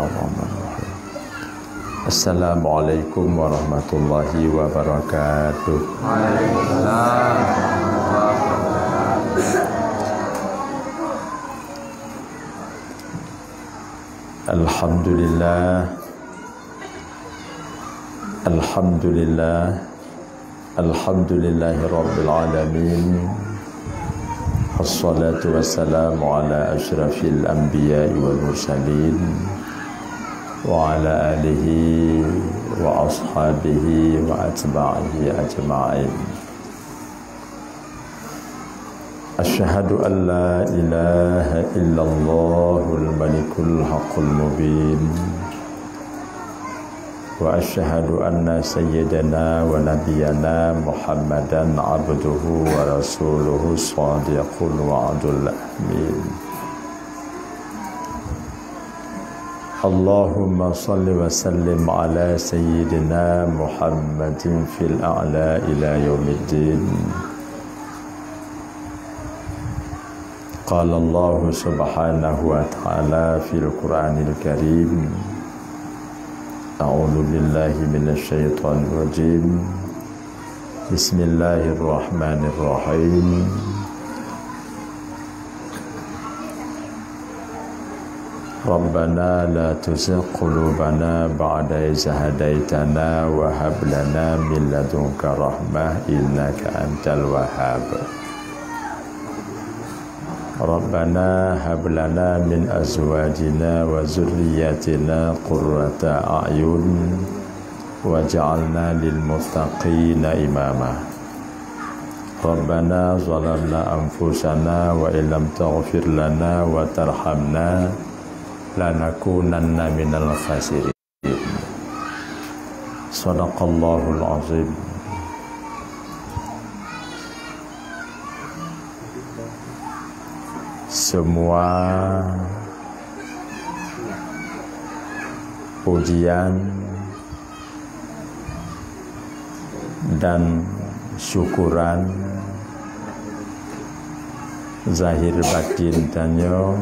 Bismillahirrahmanirrahim. Assalamualaikum warahmatullahi wabarakatuh. Alhamdulillah, Alhamdulillah, Alhamdulillahi Rabbil Alamin. Assalatu wassalamu ala ashrafil anbiya'i wal mursalin wa ala alihi wa ashabihi wa atba'ihi ajma'in. Asyhadu an la ilaha illallahul malikul haqqul mubin wa asyhadu anna sayyidana wa nabiyyana Muhammadan abduhu wa rasuluhu shadiqul wa'dul amin. Allahumma salli wa sallim ala sayyidina Muhammadin fil a'la ila yaumiddin. Qala Allah subhanahu wa ta'ala fil Qur'anil Karim. A'udzu billahi minasy syaithanir rajim. Bismillahirrahmanirrahim. Rabbana la tuzigh qulubana ba'da idh hadaitana wa hab lana min ladunka rahmah innaka antal wahhab. Rabbana hab lana min azwajina wa zurriyyatina qurrata a'yun waj'alna lil muttaqina imama. Rabbana zalamna anfusana wa illam taghfir lana wa tarhamna lanakunanna minal khasirin. Shadaqallahul azim. Semua pujian dan syukuran zahir batin danyo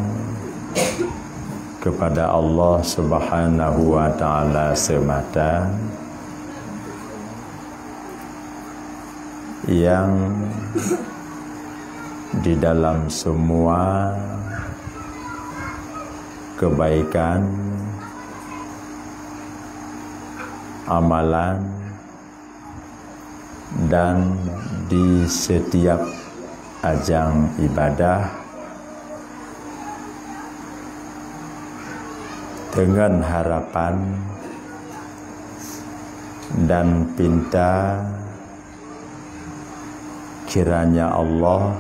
kepada Allah Subhanahu wa ta'ala semata yang di dalam semua kebaikan, amalan, dan di setiap ajang ibadah dengan harapan dan pinta kiranya Allah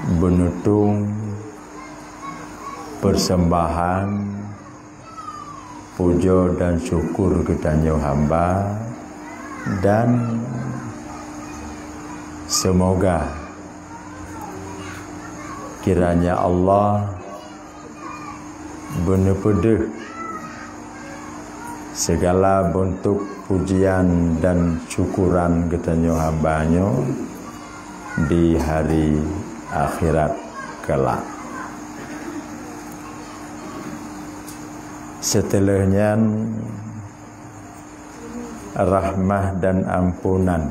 menutung persembahan puja dan syukur kepada hamba, dan semoga kiranya Allah benar-benar segala bentuk pujian dan syukuran kepada hamba-Nya di hari akhirat kelak. Setelahnya rahmah dan ampunan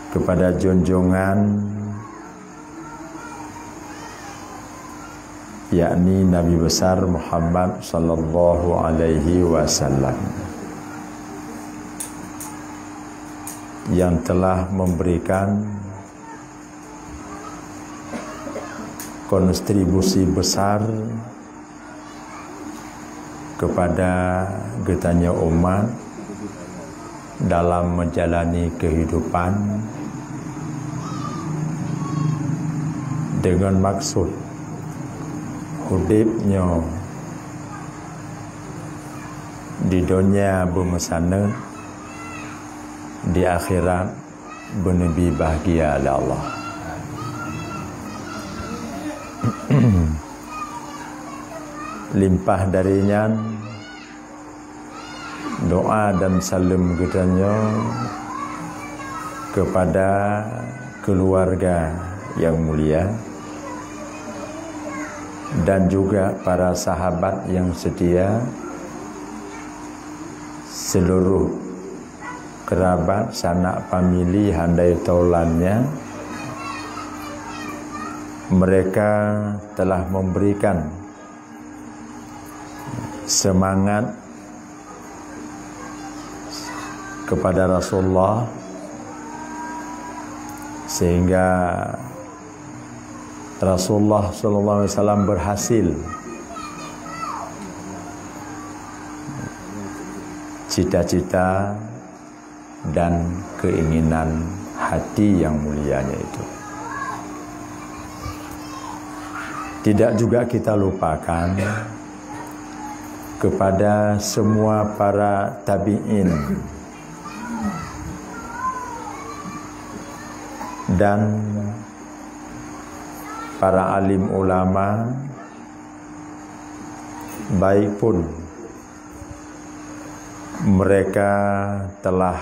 kepada junjungan yakni Nabi besar Muhammad sallallahu alaihi wasallam yang telah memberikan kontribusi besar kepada getanya umat dalam menjalani kehidupan dengan maksud hidupnya di dunia bermesana, di akhirat bernebi bahagia oleh Allah. Limpah darinya doa dan salam gedanya kepada keluarga yang mulia, dan juga para sahabat yang setia, seluruh kerabat, sanak famili, handai taulannya, mereka telah memberikan semangat kepada Rasulullah sehingga Rasulullah SAW berhasil cita-cita dan keinginan hati yang mulianya itu. Tidak juga kita lupakan kepada semua para tabi'in dan para alim ulama, baik pun mereka telah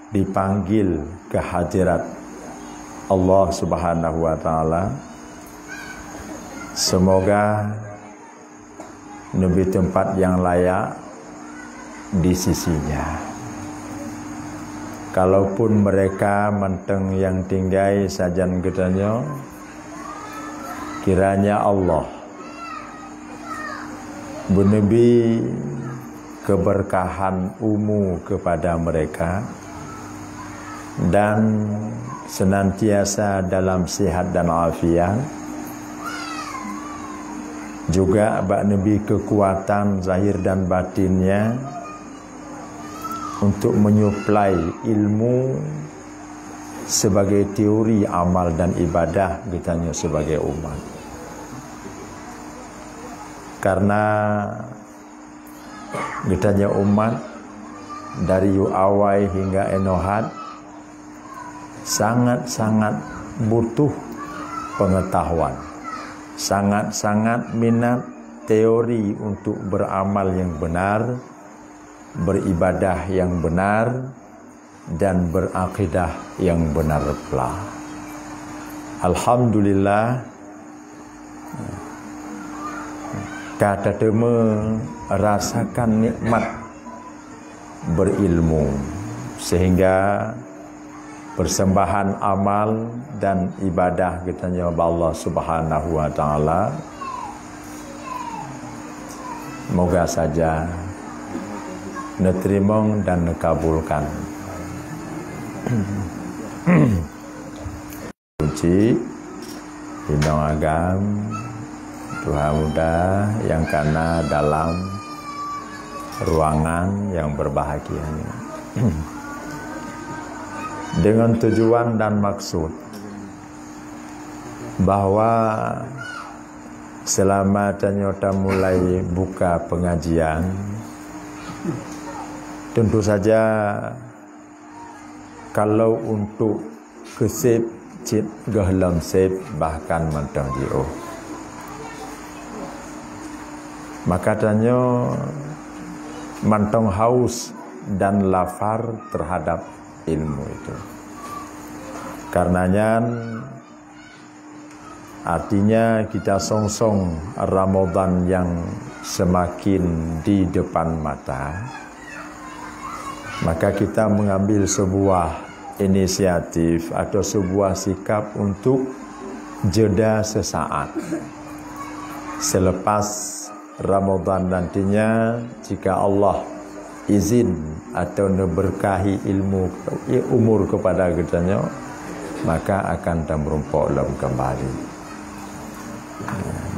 dipanggil ke hadirat Allah Subhanahu wa taala, semoga lebih tempat yang layak di sisinya. Kalaupun mereka menteng yang tinggai sajan gedanya, kiranya Allah menebi keberkahan umum kepada mereka dan senantiasa dalam sihat dan afiat, juga bak Nabi kekuatan zahir dan batinnya untuk menyuplai ilmu sebagai teori amal dan ibadah kitanya sebagai umat. Karena kitanya umat dari awal hingga enohat sangat-sangat butuh pengetahuan, sangat-sangat minat teori untuk beramal yang benar, beribadah yang benar, dan berakidah yang benar pula. Alhamdulillah, kata temu rasakan nikmat berilmu, sehingga persembahan amal dan ibadah kita kepada Allah Subhanahu wa taala moga saja diterima dan dikabulkan. Puji bintang agam Tuhan muda yang karena dalam ruangan yang berbahagia ini. Dengan tujuan dan maksud bahwa selama ternyata mulai buka pengajian, tentu saja kalau untuk kesip cit gehelam sip bahkan mentang jiro, maka tanya mantong haus dan lapar terhadap ilmu itu. Karenanya artinya kita songsong Ramadan yang semakin di depan mata, maka kita mengambil sebuah inisiatif atau sebuah sikap untuk jeda sesaat. Selepas Ramadan nantinya, jika Allah izin atau berkahi ilmu umur kepada kitanya, maka akan merumpok dalam kembali.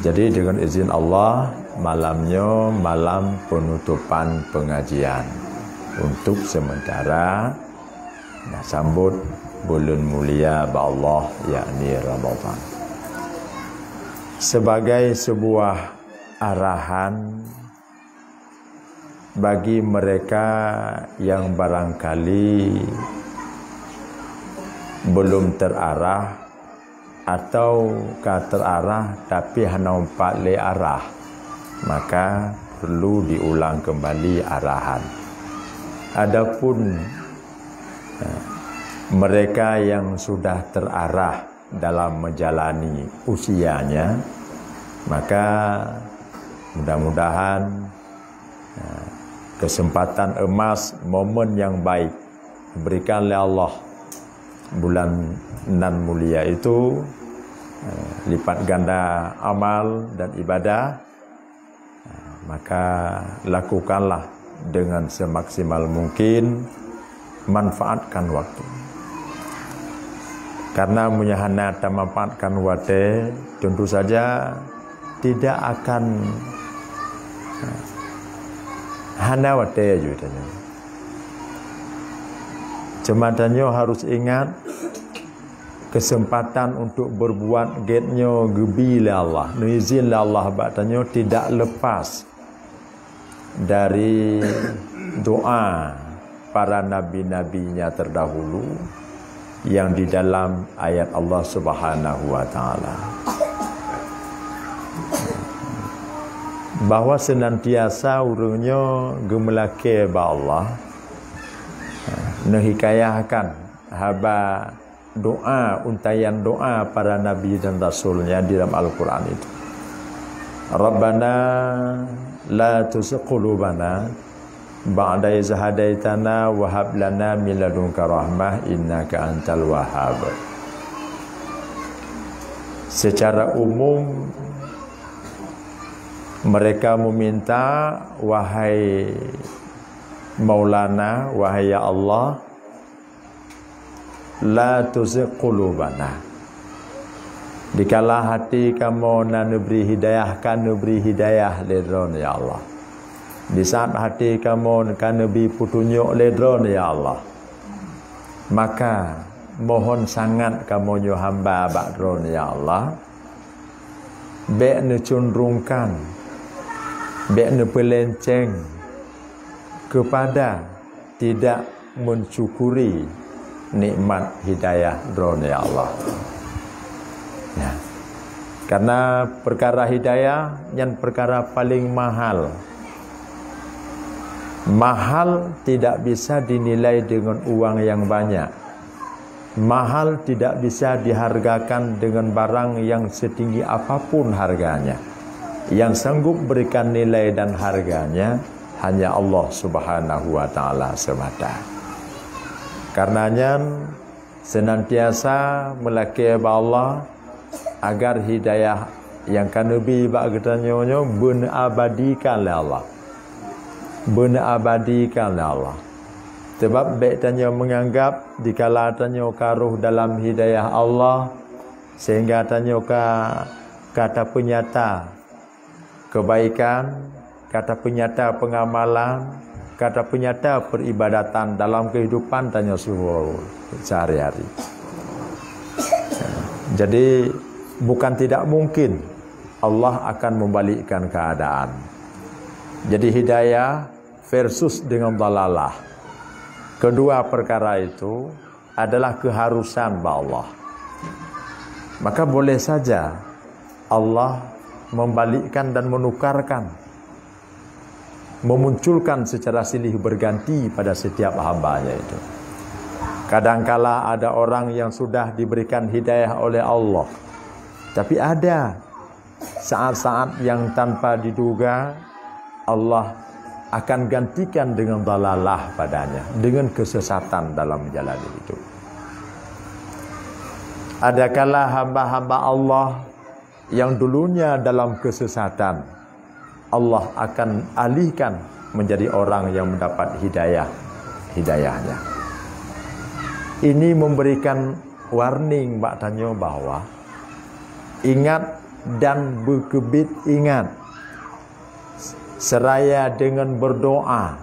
Jadi dengan izin Allah, malamnya malam penutupan pengajian untuk sementara nah, sambut bulan mulia Allah yakni Ramadan, sebagai sebuah arahan bagi mereka yang barangkali belum terarah atau terarah tapi nampak le arah, maka perlu diulang kembali arahan. Adapun mereka yang sudah terarah dalam menjalani usianya, Maka mudah-mudahan kesempatan emas, momen yang baik diberikan oleh Allah bulan nan mulia itu, lipat ganda amal dan ibadah, maka lakukanlah dengan semaksimal mungkin, manfaatkan waktu. Karena munyahana tak manfaatkan waktu, tentu saja tidak akan hana waktu juga. Cematannya harus ingat, kesempatan untuk berbuat getnya gebi le Allah, izin le Allah, batanya tidak lepas dari doa para nabi-nabinya terdahulu yang di dalam ayat Allah Subhanahu wa taala, bahwa senantiasa urangnya gemelake ba Allah nehikayahkan haba doa, untayan doa para nabi dan rasulnya di dalam Al-Quran itu. Rabbana la tuzigh qulubana ba'da idh hadaitana wa hab lana min ladunka rahmah innaka antal wahhab. Secara umum mereka meminta, wahai Maulana, wahai ya Allah, la tuzigh qulubana, dikala hati kamu nak beri hidayah, kan beri hidayah ledron ya Allah. Di saat hati kamu kan beri petunjuk ledron ya Allah, maka mohon sangat kamu nyo hamba bakron ya Allah, bek ne cenderungkan, bek ne pelenceng kepada tidak mencukuri nikmat hidayah drone ya Allah. Ya. Karena perkara hidayah yang perkara paling mahal. Mahal tidak bisa dinilai dengan uang yang banyak. Mahal tidak bisa dihargakan dengan barang yang setinggi apapun harganya. Yang sanggup berikan nilai dan harganya hanya Allah Subhanahu wa taala semata. Karenanya senantiasa melaki Allah agar hidayah yang kanubi bak getanyo benabadikan oleh Allah. Benabadikan oleh Allah. Sebab baik tanya menganggap dikala tanya karuh dalam hidayah Allah, sehingga tanya kata penyata kebaikan, kata penyata pengamalan, kata penyata peribadatan dalam kehidupan tanya suhu sehari-hari. Jadi bukan tidak mungkin Allah akan membalikkan keadaan. Jadi hidayah versus dengan dalalah. Kedua perkara itu adalah keharusan ba Allah. Maka boleh saja Allah membalikkan dan menukarkan, memunculkan secara silih berganti pada setiap hambanya itu. Kadangkala ada orang yang sudah diberikan hidayah oleh Allah, tapi ada saat-saat yang tanpa diduga Allah akan gantikan dengan dalalah padanya, dengan kesesatan dalam menjalani hidup. Adakala hamba-hamba Allah yang dulunya dalam kesesatan, Allah akan alihkan menjadi orang yang mendapat hidayahnya. Ini memberikan warning Mbak Tanyo bahwa ingat dan berkebit ingat, seraya dengan berdoa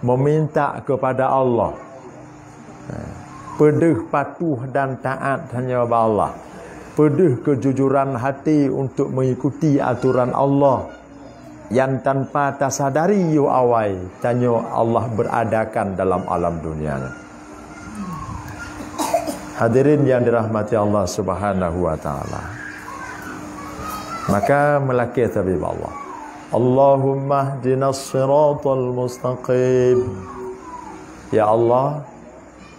meminta kepada Allah, pedih patuh dan taat hanya kepada Allah, pedih kejujuran hati untuk mengikuti aturan Allah yang tanpa tasadari yu awai tanya Allah beradakan dalam alam dunianya. Hadirin yang dirahmati Allah Subhanahu wa taala, maka melaki tabib Allah, Allahumma hdinas siratal mustaqim. Ya Allah,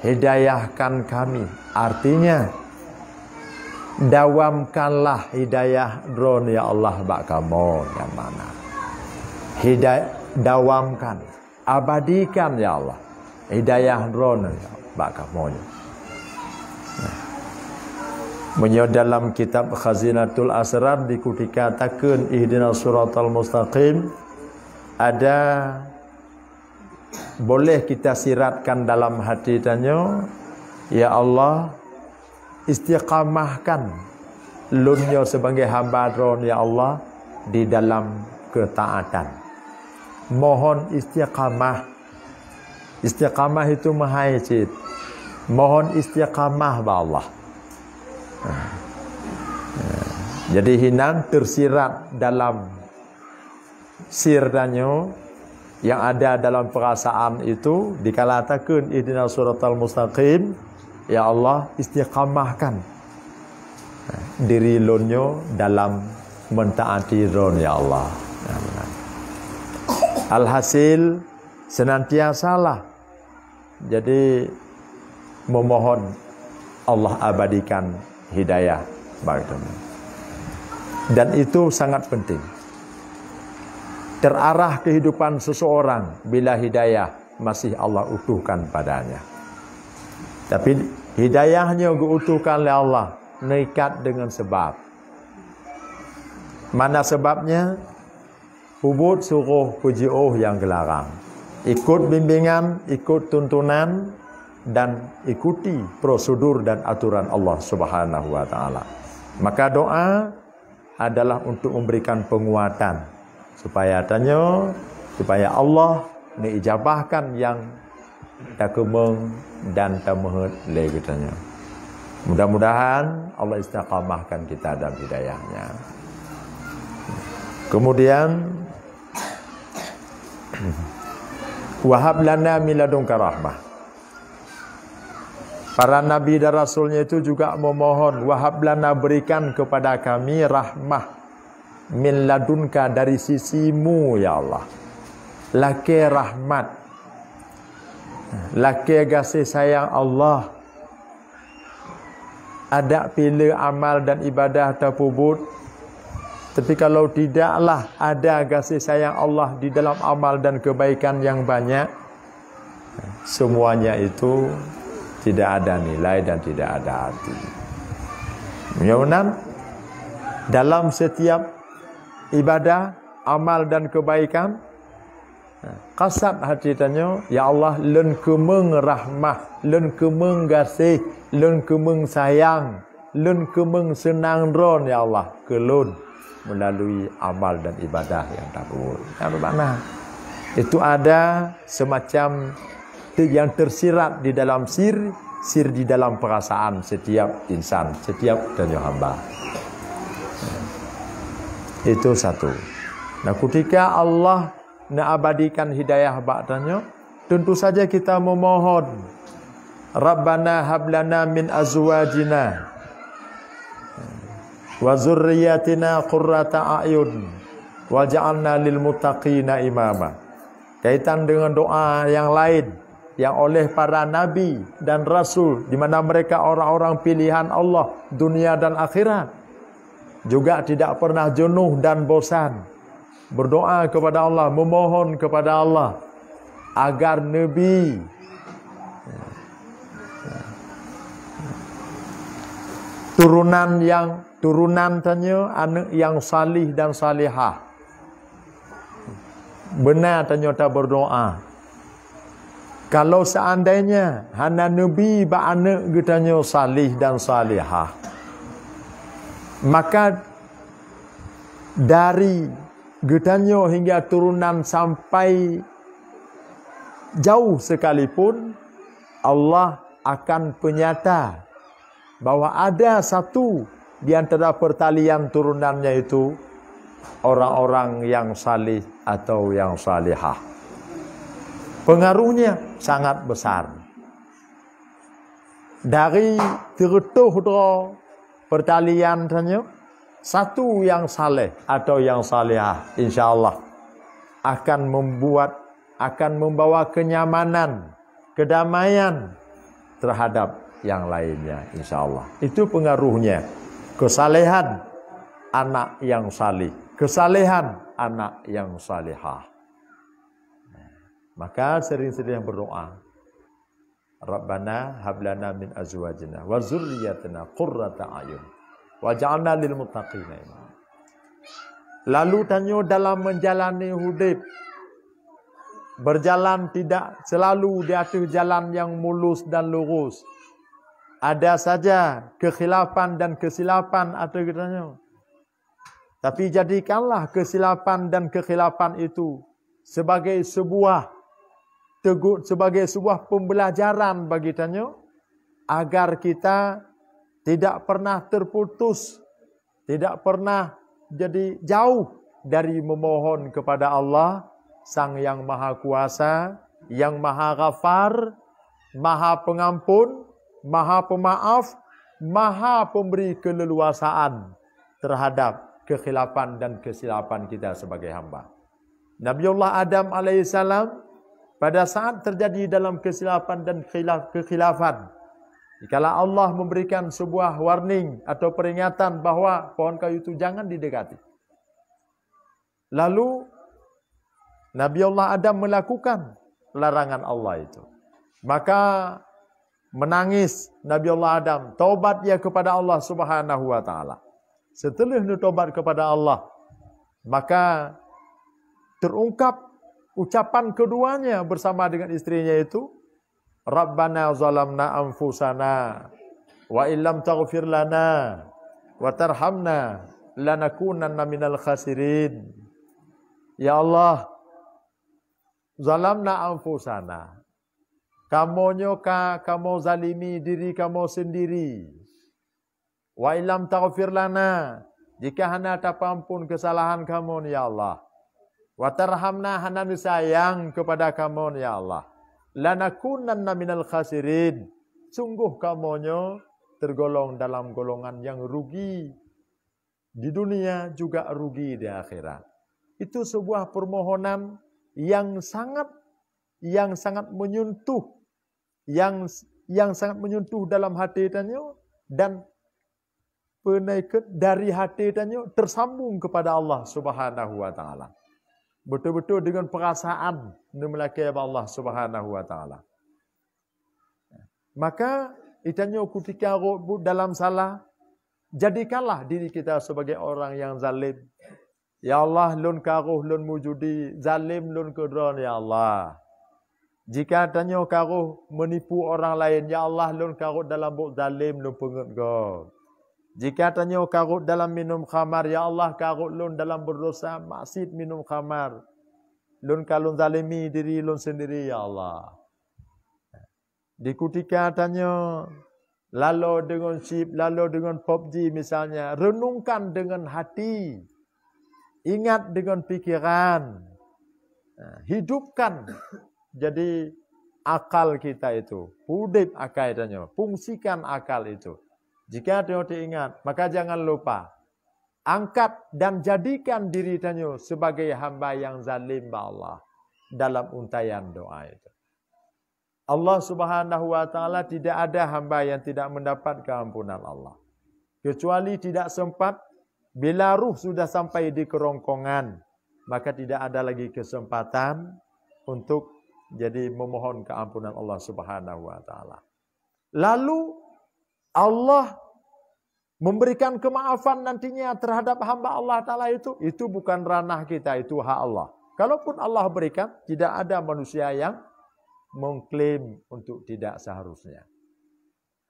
hidayahkan kami. Artinya Dawamkanlah hidayah dron ya Allah bak kamu yang mana. Hidayah dawamkan, abadikan ya Allah. Hidayah dron ya bak kamu. Menyo dalam kitab Khazinatul Asrar dikatakan ihdinas siratal mustaqim, ada boleh kita siratkan dalam hati tanya, ya Allah, istiqamahkan lunyo sebagai hamba dron ya Allah di dalam ketaatan. Mohon istiqamah. Istiqamah itu mahajid. Mohon istiqamah ba Allah. Jadi hinan tersirat dalam sirdanyo yang ada dalam perasaan itu dikatakan ihdinas siratal mustaqim, ya Allah istiqamahkan diri lonyo dalam mentaati ron ya Allah. Alhasil senantiasalah jadi memohon Allah abadikan hidayah bagaimana. Dan itu sangat penting. Terarah kehidupan seseorang bila hidayah masih Allah utuhkan padanya. Tapi hidayahnya diutuhkan oleh Allah neikat dengan sebab. Mana sebabnya? Hubud suruh puji'uh yang gelarang. Ikut bimbingan, ikut tuntunan dan ikuti prosedur dan aturan Allah Subhanahu wa taala. Maka doa adalah untuk memberikan penguatan supaya Allah mengijabahkan yang takemeng dan tamuhut lagi tanya. Mudah-mudahan Allah istiqamahkan kita dalam hidayahnya. Kemudian wahab lana min ladunka rahmah. Para nabi dan rasulnya itu juga memohon, wahab lana, berikan kepada kami rahmah min ladunka, dari sisimu ya Allah. Laki rahmat, laki kasih sayang Allah. Ada pilih amal dan ibadah terpubut. Tapi kalau tidaklah ada kasih sayang Allah di dalam amal dan kebaikan yang banyak, semuanya itu tidak ada nilai dan tidak ada arti. Mudah-mudahan dalam setiap ibadah, amal dan kebaikan, kasat hati tanya, ya Allah, len kemeng rahmah, len kemeng kasih, len kemeng sayang, len kemeng senang ron ya Allah kelun melalui amal dan ibadah yang terpubut. Yang bermakna itu ada semacam yang tersirat di dalam sir di dalam perasaan setiap insan, setiap tanya hamba. Itu satu. Nah, ketika Allah nak abadikan hidayah ba'danya, tentu saja kita memohon, Rabbana hablana min azwajina wa zurriyatina qurrata a'yun waj'alna lil muttaqina imama. Kaitan dengan doa yang lain yang oleh para nabi dan rasul, di mana mereka orang-orang pilihan Allah dunia dan akhirat, juga tidak pernah jenuh dan bosan berdoa kepada Allah, memohon kepada Allah agar nabi turunan tanya anak yang salih dan salihah. Benar tanya tak berdoa. Kalau seandainya hana nabi ba anak getanya salih dan salihah, maka dari getanya hingga turunan sampai jauh sekalipun, Allah akan penyata bahwa ada satu di antara pertalian turunannya itu orang-orang yang salih atau yang salihah. Pengaruhnya sangat besar. Dari terutuh pertalian tanya, satu yang saleh atau yang salihah, insya-Allah akan membawa kenyamanan, kedamaian terhadap yang lainnya, insya-Allah. Itu pengaruhnya. kesalehan anak yang salih, kesalehan anak yang salihah. Maka sering-sering berdoa, Rabbana hablana min azwajina wa dzurriyyatina qurrata a'yun waj'alna lil muttaqina imama. Lalu tanya dalam menjalani hidup, berjalan tidak selalu di atas jalan yang mulus dan lurus. Ada saja kekhilafan dan kesilapan atau katanya. Tapi jadikanlah kesilapan dan kekhilafan itu sebagai sebuah pembelajaran bagi tanya, agar kita tidak pernah terputus, tidak pernah jadi jauh dari memohon kepada Allah, Sang yang Maha Kuasa, yang Maha Ghafar, Maha Pengampun, Maha Pemaaf, Maha Pemberi keleluasaan terhadap kekhilafan dan kesilapan kita sebagai hamba. Nabiullah Adam alaihissalam pada saat terjadi dalam kesilapan dan kekhilafan, kalau Allah memberikan sebuah warning atau peringatan bahawa pohon kayu itu jangan didekati, lalu Nabiullah Adam melakukan larangan Allah itu, maka menangis Nabiullah Adam, taubat dia kepada Allah Subhanahu wa taala. Setelah dia taubat kepada Allah, maka terungkap ucapan keduanya bersama dengan istrinya itu, Rabbana zalamna anfusana wa illam taghfir lana wa tarhamna lanakunanna minal khasirin. Ya Allah, zalamna anfusana. Kamu zalimi diri kamu sendiri. Wa illam taghfir lana, jika hana tak ampun kesalahan kamu ya Allah. Wa tarhamna, hana sayang kepada kamu ya Allah. Lanakunanna minal khasirin. Sungguh kamu tergolong dalam golongan yang rugi di dunia, juga rugi di akhirat. Itu sebuah permohonan yang sangat menyentuh, yang sangat menyentuh dalam hati tanya, dan penaikat dari hati tanya tersambung kepada Allah Subhanahu wa taala. Betul-betul dengan perasaan memiliki Allah Subhanahu wa taala. Maka itanya ketika dalam salah, jadikanlah diri kita sebagai orang yang zalim. Ya Allah, lun karuh lun mujudi, zalim lun kedron ya Allah. Jika tanya karuh menipu orang lain, ya Allah lun karuh dalam buk zalim lun pengut go. Jika tanya karuh dalam minum khamar, ya Allah karuh lun dalam berdosa maksiat minum khamar. Lun kalun zalimi diri lun sendiri ya Allah. Di ketika tanya lalu dengan chip, lalu dengan PUBG misalnya, renungkan dengan hati. Ingat dengan pikiran. Hidupkan jadi akal kita itu. Hudip akal tanya, fungsikan akal itu. Jika dia ingat, maka jangan lupa. Angkat dan jadikan diri tanya sebagai hamba yang zalim ba Allah dalam untayan doa itu. Allah Subhanahu wa taala tidak ada hamba yang tidak mendapat keampunan Allah. Kecuali tidak sempat, bila ruh sudah sampai di kerongkongan, maka tidak ada lagi kesempatan untuk jadi memohon keampunan Allah Subhanahu wa taala. Lalu Allah memberikan kemaafan nantinya terhadap hamba Allah Ta'ala itu bukan ranah kita, itu hak Allah. Kalaupun Allah berikan, tidak ada manusia yang mengklaim untuk tidak seharusnya.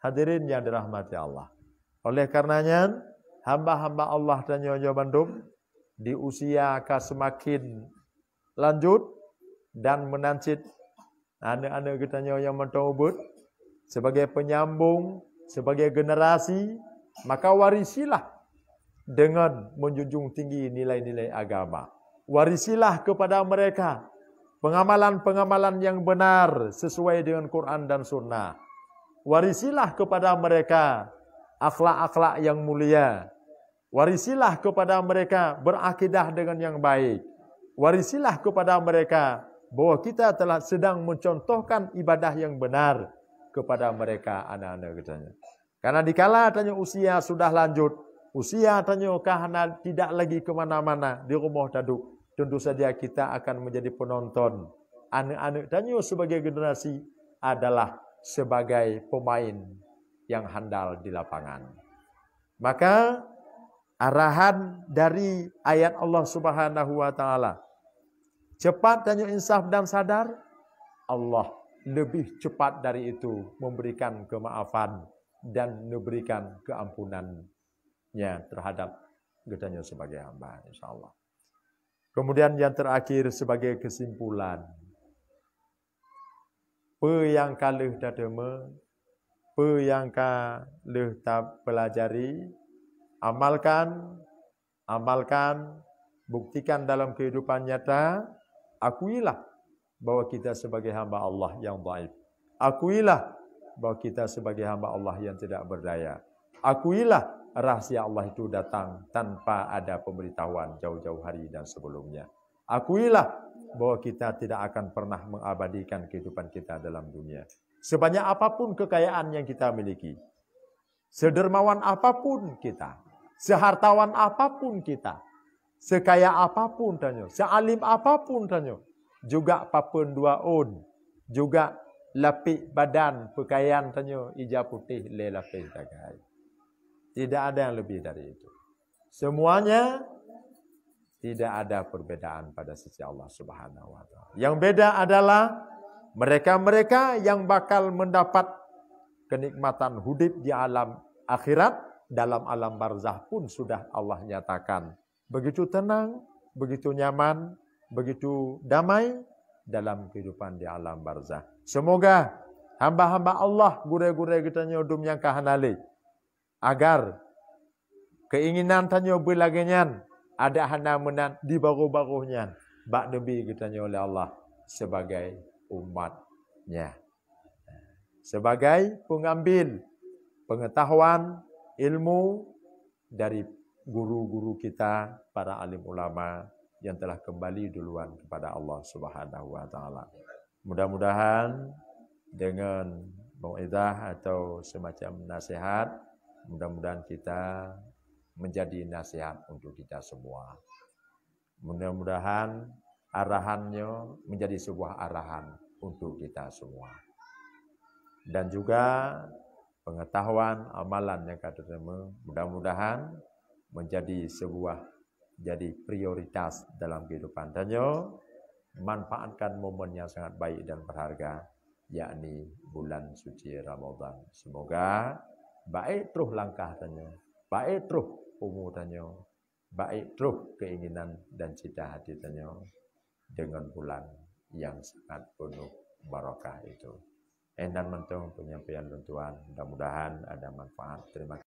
Hadirin yang dirahmati Allah. Oleh karenanya, hamba-hamba Allah dan nyonya bandung, di usia semakin lanjut dan menancit anak-anak kita nyonya mentobut sebagai penyambung, sebagai generasi, maka warisilah dengan menjunjung tinggi nilai-nilai agama. Warisilah kepada mereka pengamalan-pengamalan yang benar sesuai dengan Quran dan Sunnah. Warisilah kepada mereka akhlak-akhlak yang mulia. Warisilah kepada mereka berakidah dengan yang baik. Warisilah kepada mereka bahwa kita telah sedang mencontohkan ibadah yang benar kepada mereka anak-anak katanya. Karena dikala tanya usia sudah lanjut, usia tanyo kahana tidak lagi ke mana-mana di rumah taduk. Tentu saja kita akan menjadi penonton. Anak-anak tanyo sebagai generasi adalah sebagai pemain yang handal di lapangan. Maka arahan dari ayat Allah Subhanahu wa taala, cepat tanyo insaf dan sadar, Allah lebih cepat dari itu memberikan kemaafan dan memberikan keampunannya terhadap kita sebagai hamba, insyaallah. Kemudian yang terakhir sebagai kesimpulan, pe yang kalih dademe, pe yang kalih tak pelajari, amalkan, buktikan dalam kehidupan nyata, akuilah bahwa kita sebagai hamba Allah yang dhaif. Akuilah bahwa kita sebagai hamba Allah yang tidak berdaya. Akuilah rahasia Allah itu datang tanpa ada pemberitahuan jauh-jauh hari dan sebelumnya. Akuilah bahwa kita tidak akan pernah mengabadikan kehidupan kita dalam dunia. Sebanyak apapun kekayaan yang kita miliki, sedermawan apapun kita, sehartawan apapun kita, sekaya apapun tanyo, sealim apapun tanyo, juga papen dua on, juga lapik badan pakaian tanyo ija putih le lapik tagai. Tidak ada yang lebih dari itu. Semuanya tidak ada perbedaan pada sisi Allah Subhanahu wa taala. Yang beda adalah mereka-mereka yang bakal mendapat kenikmatan hidup di alam akhirat, dalam alam barzah pun sudah Allah nyatakan begitu tenang, begitu nyaman, begitu damai dalam kehidupan di alam barzah. Semoga hamba-hamba Allah gure-gure kita nyodum yang kahanali, agar keinginan tanyo belagenyan ada hana menan di baru-barunya bak nabi kita oleh Allah sebagai umatnya, sebagai pengambil pengetahuan ilmu dari guru-guru kita, para alim ulama yang telah kembali duluan kepada Allah Subhanahu wa taala. Mudah-mudahan dengan mau'izah atau semacam nasihat, mudah-mudahan kita menjadi nasihat untuk kita semua. Mudah-mudahan arahannya menjadi sebuah arahan untuk kita semua. Dan juga pengetahuan amalan yang kata terima, mudah-mudahan menjadi sebuah jadi prioritas dalam kehidupan tanyo. Manfaatkan momen yang sangat baik dan berharga, yakni bulan suci Ramadan. Semoga baik terus langkah tanyo, baik terus umur tanyo, baik terus keinginan dan cita hati tanyo dengan bulan yang sangat penuh barakah itu. Dan mentung penyampaian bantuan, mudah-mudahan ada manfaat. Terima kasih.